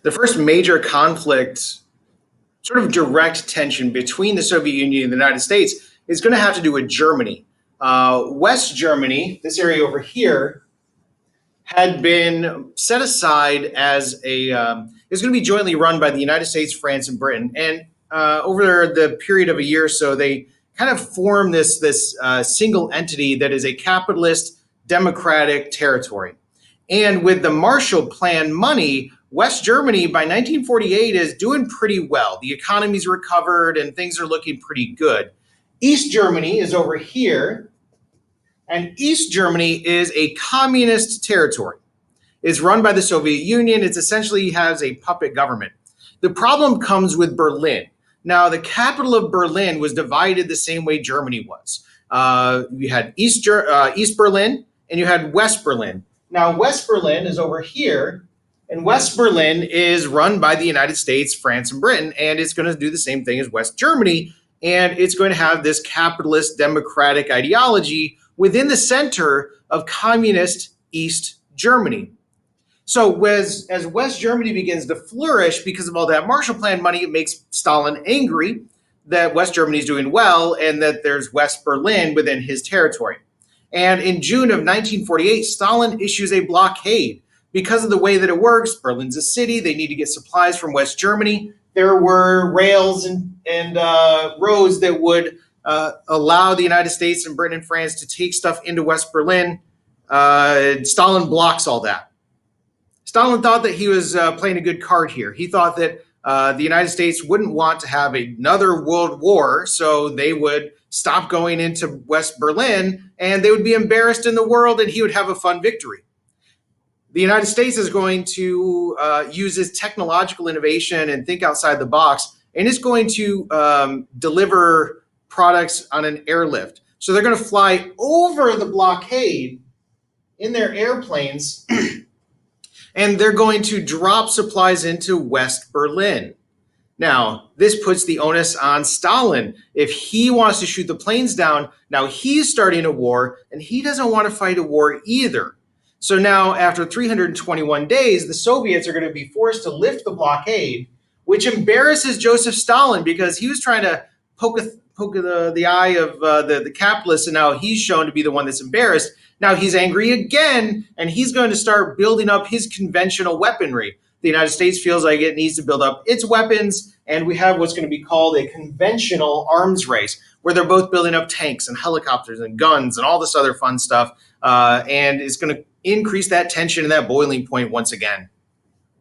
The first major conflict, sort of direct tension between the Soviet Union and the United States, is going to have to do with Germany. West Germany, this area over here, had been set aside as is going to be jointly run by the United States, France, and Britain. And over the period of a year or so, they kind of form this single entity that is a capitalist, democratic territory. And with the Marshall Plan money, West Germany by 1948 is doing pretty well. The economy's recovered and things are looking pretty good. East Germany is over here, and East Germany is a communist territory. It's run by the Soviet Union. It essentially has a puppet government. The problem comes with Berlin. Now, the capital of Berlin was divided the same way Germany was. You had East Berlin and you had West Berlin. Now, West Berlin is over here, and West Berlin is run by the United States, France, and Britain, and it's going to do the same thing as West Germany, and it's going to have this capitalist democratic ideology within the center of communist East Germany. So as West Germany begins to flourish because of all that Marshall Plan money, it makes Stalin angry that West Germany is doing well and that there's West Berlin within his territory. And in June of 1948, Stalin issues a blockade. Because of the way that it works, Berlin's a city, they need to get supplies from West Germany. There were rails and roads that would allow the United States and Britain and France to take stuff into West Berlin. Stalin blocks all that. Stalin thought that he was playing a good card here. He thought that the United States wouldn't want to have another world war, so they would stop going into West Berlin, and they would be embarrassed in the world, and he would have a fun victory. The United States is going to use its technological innovation and think outside the box, and it's going to deliver products on an airlift. So they're going to fly over the blockade in their airplanes, and they're going to drop supplies into West Berlin. Now, this puts the onus on Stalin. If he wants to shoot the planes down, now he's starting a war, and he doesn't want to fight a war either. So now, after 321 days, the Soviets are going to be forced to lift the blockade, which embarrasses Joseph Stalin because he was trying to poke the eye of the capitalists, and now he's shown to be the one that's embarrassed. Now he's angry again, and he's going to start building up his conventional weaponry. The United States feels like it needs to build up its weapons, and we have what's going to be called a conventional arms race, where they're both building up tanks and helicopters and guns and all this other fun stuff, and it's going to increase that tension and that boiling point once again.